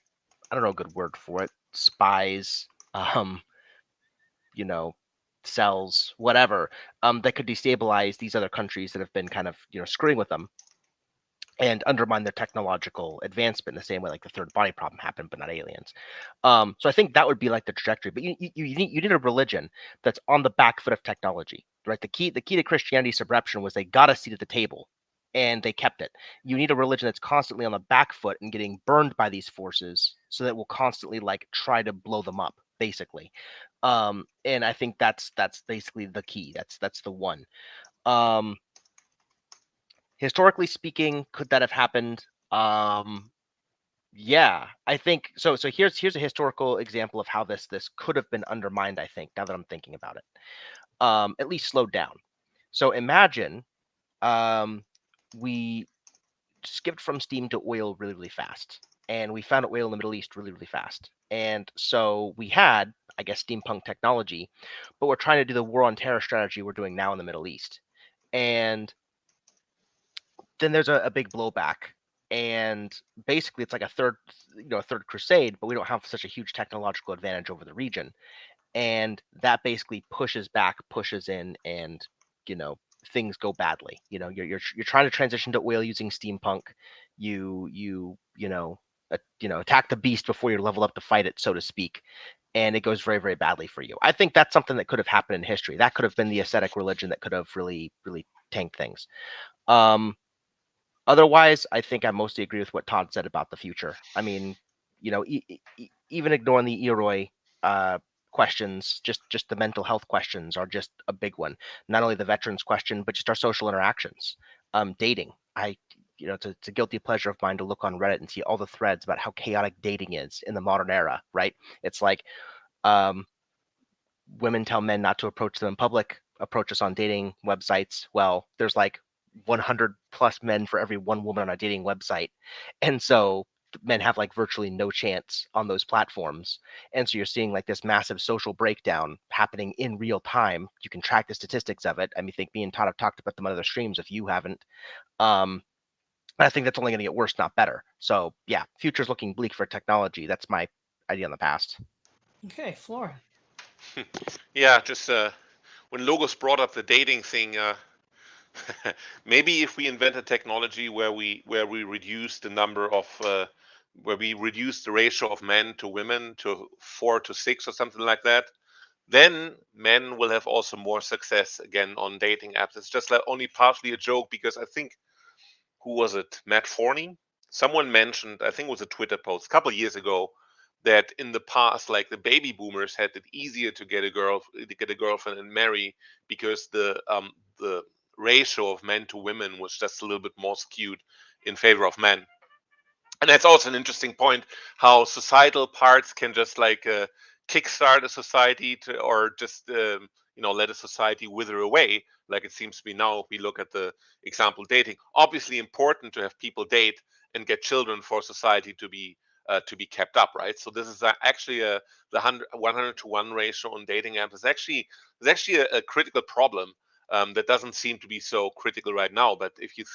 S3: I don't know a good word for it, spies, you know, cells, whatever, that could destabilize these other countries that have been kind of, screwing with them and undermine their technological advancement in the same way like the third body problem happened, but not aliens. So I think that would be like the trajectory. But you need a religion that's on the back foot of technology, right? The key to Christianity subrection was they got a seat at the table and they kept it. You need a religion that's constantly on the back foot and getting burned by these forces, so that will constantly like try to blow them up, basically. And I think that's basically the key. That's the one. Um, Historically speaking, could that have happened? Yeah, I think so. So here's a historical example of how this could have been undermined, I think, now that I'm thinking about it. At least slowed down. So imagine we skipped from steam to oil really, really fast. And we found oil in the Middle East really, really fast. And so we had, I guess, steampunk technology, but we're trying to do the war on terror strategy we're doing now in the Middle East. And then there's a big blowback, and basically it's like a third crusade, but we don't have such a huge technological advantage over the region, and that basically pushes in, and you know things go badly. You're trying to transition to oil using steampunk. You attack the beast before you're leveled up to fight it, so to speak, and it goes very, very badly for you. I think that's something that could have happened in history. That could have been the ascetic religion that could have really, really tanked things. Otherwise, I think I mostly agree with what Todd said about the future. I mean, even ignoring the Eroi questions, just the mental health questions are just a big one. Not only the veterans question, but just our social interactions. Dating. It's a guilty pleasure of mine to look on Reddit and see all the threads about how chaotic dating is in the modern era, right? It's like um, women tell men not to approach them in public, approach us on dating websites. Well, there's like 100 plus men for every one woman on a dating website. And so men have like virtually no chance on those platforms. And so you're seeing like this massive social breakdown happening in real time. You can track the statistics of it. I mean, I think me and Todd have talked about them on other streams if you haven't. I think that's only going to get worse, not better. So yeah, future's looking bleak for technology. That's my idea on the past.
S1: Okay, Florian.
S2: Yeah, just when Logos brought up the dating thing, maybe if we invent a technology where we reduce the number of where we reduce the ratio of men to women to 4 to 6 or something like that, then men will have also more success again on dating apps. It's just like only partially a joke, because I think, who was it? Matt Forney? Someone mentioned, I think it was a Twitter post a couple of years ago, that in the past, like the baby boomers had it easier to get a girlfriend and marry, because the ratio of men to women was just a little bit more skewed in favor of men. And that's also an interesting point, how societal parts can just like kickstart a society to, or just let a society wither away, like it seems to be now. If we look at the example dating, obviously important to have people date and get children for society to be kept up, right? So this is actually the 100 to 1 ratio on dating apps is actually a critical problem. That doesn't seem to be so critical right now, but if you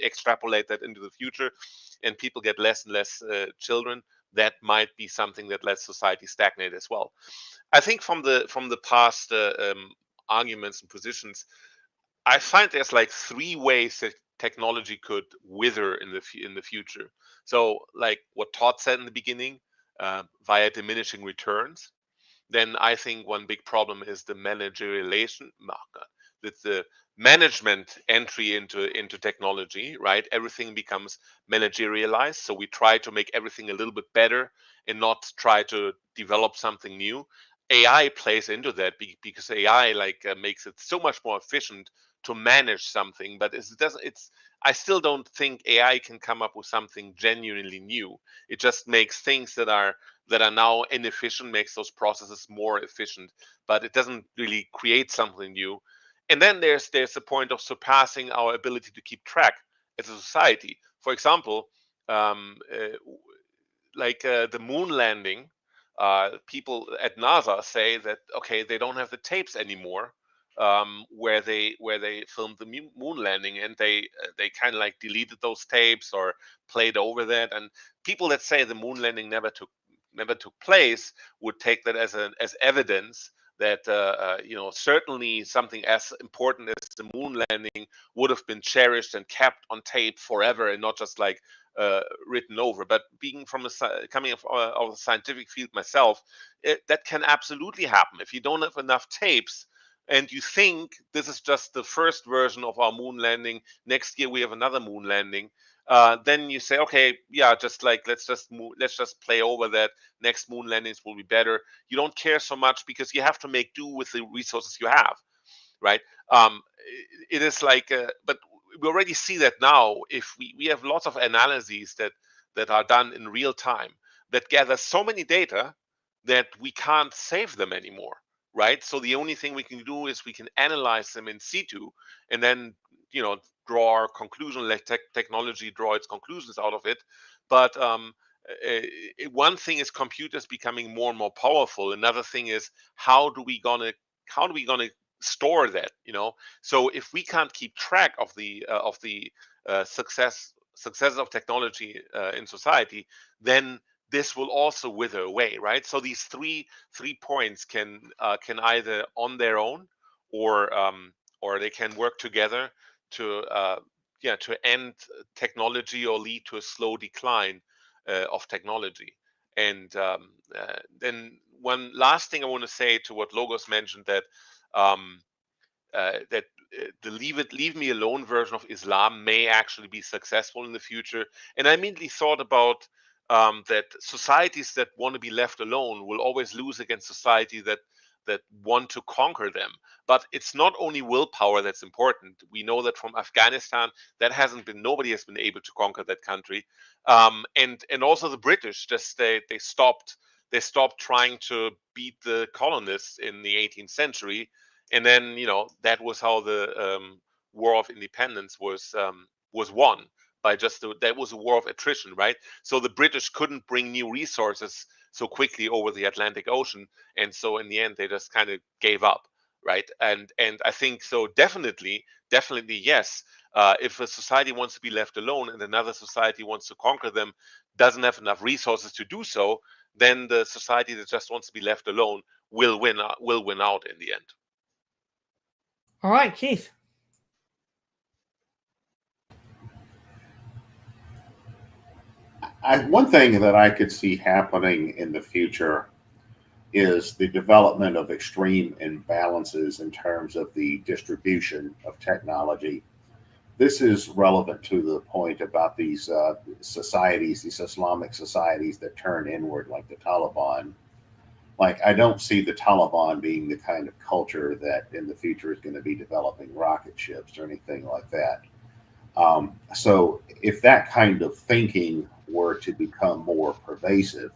S2: extrapolate that into the future, and people get less and less children, that might be something that lets society stagnate as well. I think from the past arguments and positions, I find there's like three ways that technology could wither in the future. So, like what Todd said in the beginning, via diminishing returns. Then I think one big problem is the managerialization, the management entry into technology, right? Everything becomes managerialized, so we try to make everything a little bit better and not try to develop something new. AI plays into that because AI makes it so much more efficient to manage something, but it doesn't. I still don't think AI can come up with something genuinely new. It just makes things that are now inefficient, makes those processes more efficient, but it doesn't really create something new. And then there's a point of surpassing our ability to keep track as a society. For example, the moon landing, people at NASA say that okay, they don't have the tapes anymore, where they filmed the moon landing, and they kind of like deleted those tapes or played over that. And people that say the moon landing never took place would take that as evidence that certainly something as important as the moon landing would have been cherished and kept on tape forever, and not just like written over. But being coming out of the scientific field myself, that can absolutely happen if you don't have enough tapes. And you think this is just the first version of our moon landing. Next year we have another moon landing. Then you say, okay, yeah, just like let's just play over that. Next moon landings will be better. You don't care so much because you have to make do with the resources you have, right? It is like, but we already see that now. If we have lots of analyses that are done in real time that gather so many data that we can't save them anymore, right? So the only thing we can do is we can analyze them in situ, and then draw our conclusion, let technology draw its conclusions out of it. But one thing is computers becoming more and more powerful. Another thing is how do we gonna store that? So if we can't keep track of the successes of technology in society, then this will also wither away, right? So these three points can either on their own, or they can work together to end technology or lead to a slow decline of technology. And then one last thing I want to say to what Logos mentioned, that um, the leave me alone version of Islam may actually be successful in the future. And I immediately thought about that societies that want to be left alone will always lose against society that want to conquer them. But it's not only willpower that's important. We know that from Afghanistan, nobody has been able to conquer that country. And also the British, just they stopped trying to beat the colonists in the 18th century. And then that was how the War of Independence was won, by that was a war of attrition, right? So the British couldn't bring new resources so quickly over the Atlantic Ocean, and so in the end they just kind of gave up, right? And I think so, definitely yes. If a society wants to be left alone and another society wants to conquer them, doesn't have enough resources to do so, then the society that just wants to be left alone will win out in the end.
S1: All right, Keith.
S4: One thing that I could see happening in the future is the development of extreme imbalances in terms of the distribution of technology. This is relevant to the point about these societies, these Islamic societies that turn inward, like the Taliban. Like, I don't see the Taliban being the kind of culture that in the future is going to be developing rocket ships or anything like that. So if that kind of thinking were to become more pervasive,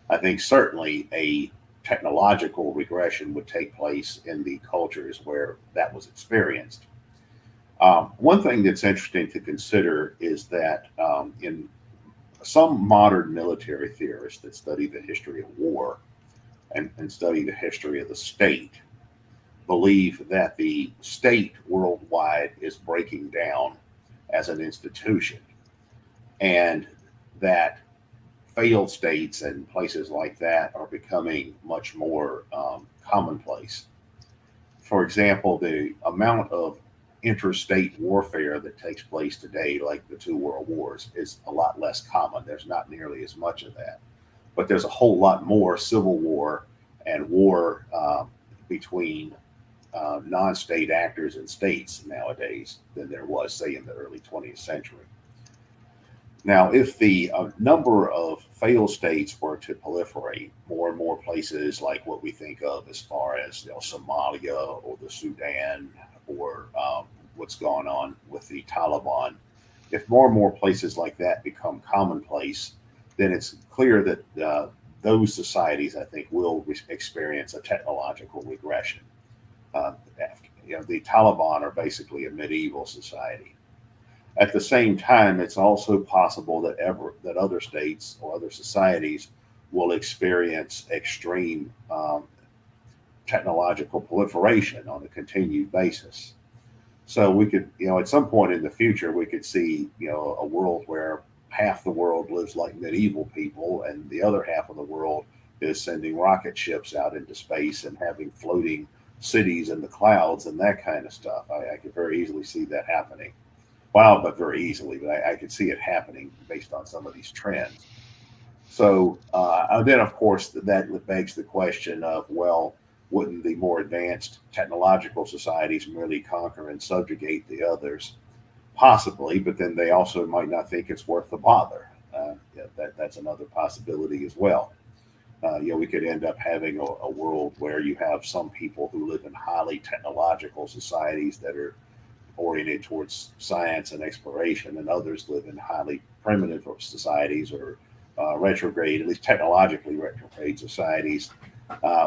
S4: I think certainly a technological regression would take place in the cultures where that was experienced. One thing that's interesting to consider is that in some modern military theorists that study the history of war and study the history of the state believe that the state worldwide is breaking down as an institution, and that failed states and places like that are becoming much more commonplace. For example, the amount of interstate warfare that takes place today, like the two world wars, is a lot less common. There's not nearly as much of that, but there's a whole lot more civil war and war between non-state actors and states nowadays than there was, say, in the early 20th century. Now, if the number of failed states were to proliferate, more and more places like what we think of as far as Somalia or the Sudan or what's going on with the Taliban, if more and more places like that become commonplace, then it's clear that those societies, I think, will experience a technological regression. The Taliban are basically a medieval society. At the same time, it's also possible that other states or other societies will experience extreme technological proliferation on a continued basis. So we could, at some point in the future, we could see, a world where half the world lives like medieval people and the other half of the world is sending rocket ships out into space and having floating cities in the clouds and that kind of stuff. I could very easily see that happening. Well, not very easily, but I could see it happening based on some of these trends. So then, of course, that begs the question of, well, wouldn't the more advanced technological societies merely conquer and subjugate the others? Possibly, but then they also might not think it's worth the bother. That's another possibility as well. We could end up having a world where you have some people who live in highly technological societies that are oriented towards science and exploration, and others live in highly primitive societies or retrograde, at least technologically retrograde societies,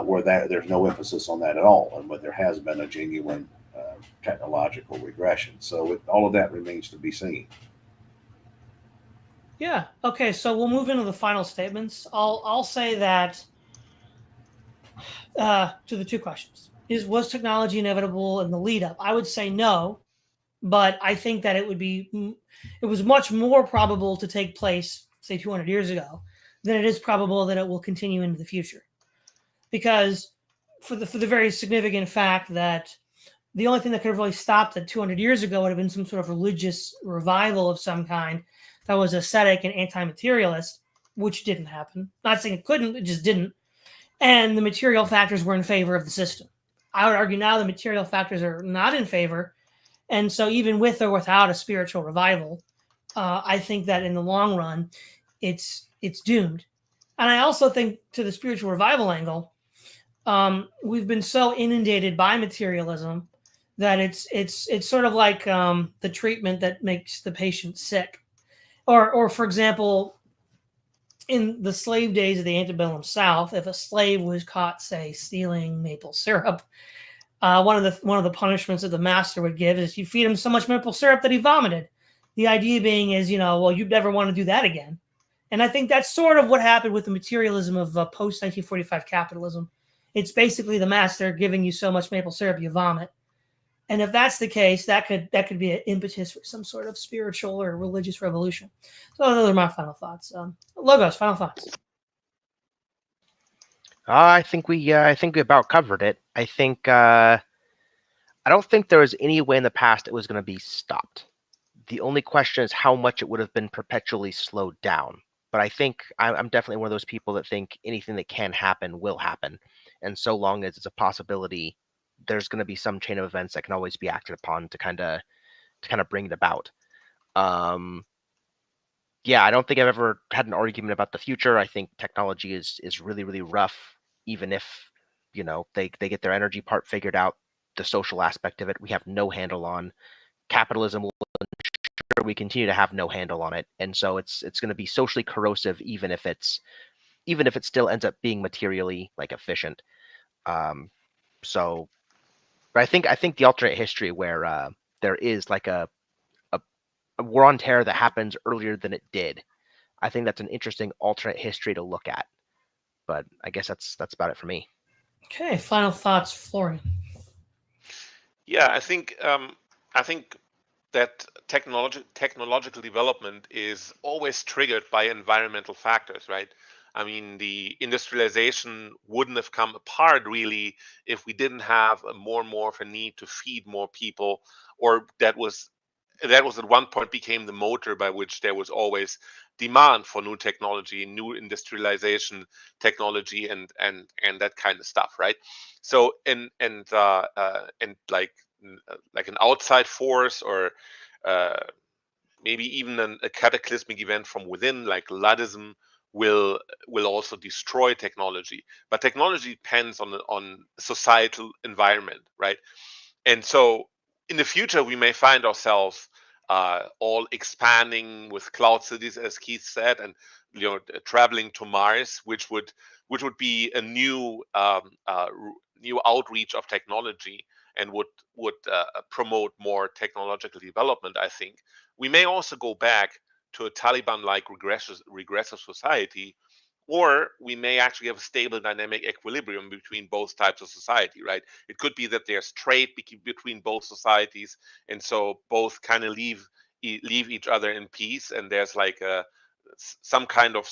S4: where there's no emphasis on that at all, and where there has been a genuine technological regression. So all of that remains to be seen.
S1: Yeah. Okay. So we'll move into the final statements. I'll say that to the two questions: was technology inevitable in the lead up? I would say no, but I think that it was much more probable to take place, say, 200 years ago, than it is probable that it will continue into the future, because for the very significant fact that the only thing that could have really stopped it 200 years ago would have been some sort of religious revival of some kind that was ascetic and anti-materialist, which didn't happen. Not saying it couldn't, it just didn't. And the material factors were in favor of the system. I would argue now the material factors are not in favor. And so even with or without a spiritual revival, I think that in the long run, it's doomed. And I also think, to the spiritual revival angle, we've been so inundated by materialism that it's sort of like the treatment that makes the patient sick. Or for example, in the slave days of the antebellum South, if a slave was caught, say, stealing maple syrup, one of the punishments that the master would give is you feed him so much maple syrup that he vomited. The idea being is, well, you'd never want to do that again. And I think that's sort of what happened with the materialism of post 1945 capitalism. It's basically the master giving you so much maple syrup you vomit. And if that's the case, that could be an impetus for some sort of spiritual or religious revolution. So those are my final thoughts. Logos, final thoughts.
S3: I think we about covered it. I don't think there was any way in the past it was going to be stopped. The only question is how much it would have been perpetually slowed down. But I think I'm definitely one of those people that think anything that can happen will happen. And so long as it's a possibility, there's going to be some chain of events that can always be acted upon to kind of bring it about. Yeah, I don't think I've ever had an argument about the future. I think technology is really, really rough, even if, they get their energy part figured out. The social aspect of it, we have no handle on. Capitalism will we continue to have no handle on it, and so it's going to be socially corrosive, even if it still ends up being materially like efficient. So, but I think the alternate history where there is like a war on terror that happens earlier than it did, I think that's an interesting alternate history to look at. But I guess that's about it for me.
S1: Okay, final thoughts, Florian.
S2: Yeah, I think that technological development is always triggered by environmental factors, right? I mean, the industrialization wouldn't have come apart really if we didn't have more and more of a need to feed more people, or that was at one point became the motor by which there was always demand for new technology, new industrialization technology, and that kind of stuff, right? So and like an outside force, or uh, maybe even a cataclysmic event from within, like Luddism, will also destroy technology. But technology depends on societal environment, right? And so in the future, we may find ourselves all expanding with cloud cities, as Keith said, and traveling to Mars, which would be a new outreach of technology, and would promote more technological development. I think we may also go back to a Taliban-like regressive society, or we may actually have a stable dynamic equilibrium between both types of society, right? It could be that there's trade between both societies, and so both kind of leave each other in peace, and there's like some kind of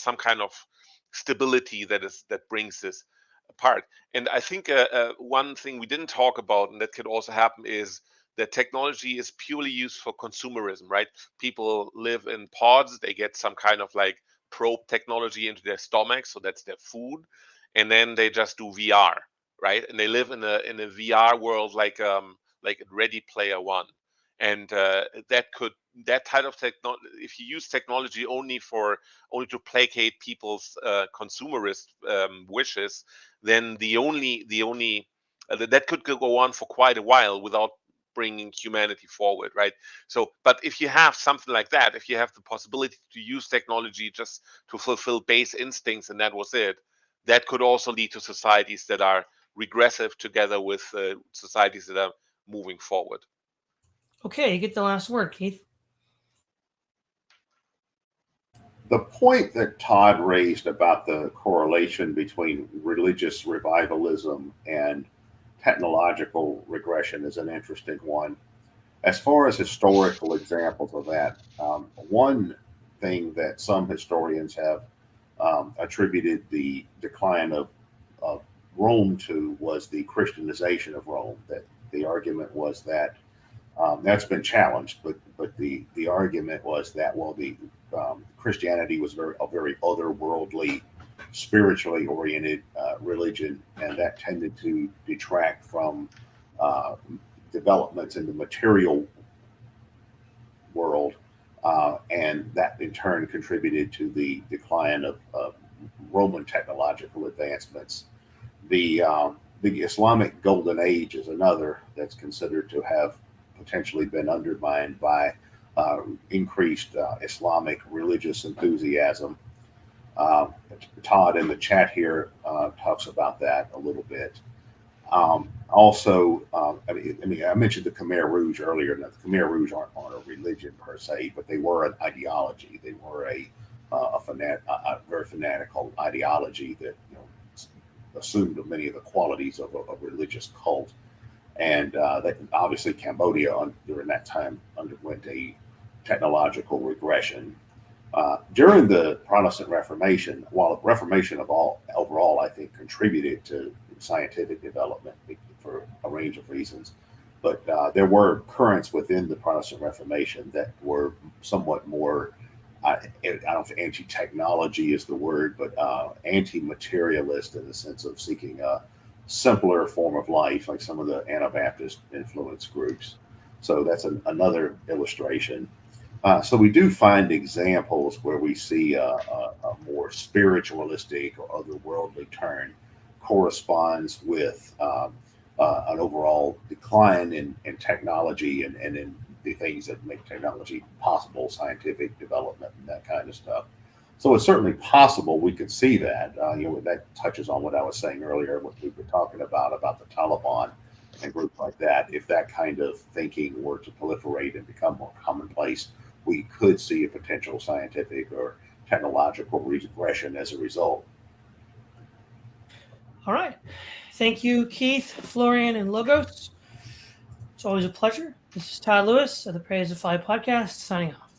S2: stability that brings this apart. And I think one thing we didn't talk about, and that could also happen, is that technology is purely used for consumerism, right? People live in pods; they get some kind of like probe technology into their stomach, so that's their food, and then they just do VR, right? And they live in a VR world like Ready Player One, and that type of technology. If you use technology only to placate people's consumerist wishes, then the only that could go on for quite a while without bringing humanity forward, right? So, but if you have something like that, if you have the possibility to use technology just to fulfill base instincts, and that was it, that could also lead to societies that are regressive together with societies that are moving forward.
S1: Okay, you get the last word, Keith.
S4: The point that Todd raised about the correlation between religious revivalism and technological regression is an interesting one. As far as historical examples of that, one thing that some historians have attributed the decline of Rome to was the Christianization of Rome. That the argument was that that's been challenged, but the argument was that, well, the Christianity was a very otherworldly, spiritually oriented religion, and that tended to detract from developments in the material world, and that in turn contributed to the decline of Roman technological advancements. The Islamic Golden Age is another that's considered to have potentially been undermined by increased Islamic religious enthusiasm. Todd in the chat here talks about that a little bit. I mentioned the Khmer Rouge earlier. Now, the Khmer Rouge aren't a religion per se, but they were an ideology. They were a very fanatical ideology that assumed many of the qualities of a religious cult. And that obviously Cambodia during that time underwent a technological regression. During the Protestant Reformation, while the Reformation overall, I think, contributed to scientific development for a range of reasons, but there were currents within the Protestant Reformation that were somewhat more, I don't think anti-technology is the word, but anti-materialist in the sense of seeking a simpler form of life, like some of the Anabaptist influence groups. So that's another illustration. So we do find examples where we see a more spiritualistic or otherworldly turn corresponds with an overall decline in technology and in the things that make technology possible, scientific development and that kind of stuff. So it's certainly possible we could see that. That touches on what I was saying earlier, what we were talking about the Taliban and groups like that. If that kind of thinking were to proliferate and become more commonplace, we could see a potential scientific or technological regression as a result.
S1: All right. Thank you, Keith, Florian, and Logos. It's always a pleasure. This is Todd Lewis of the Praise of Fly podcast, signing off.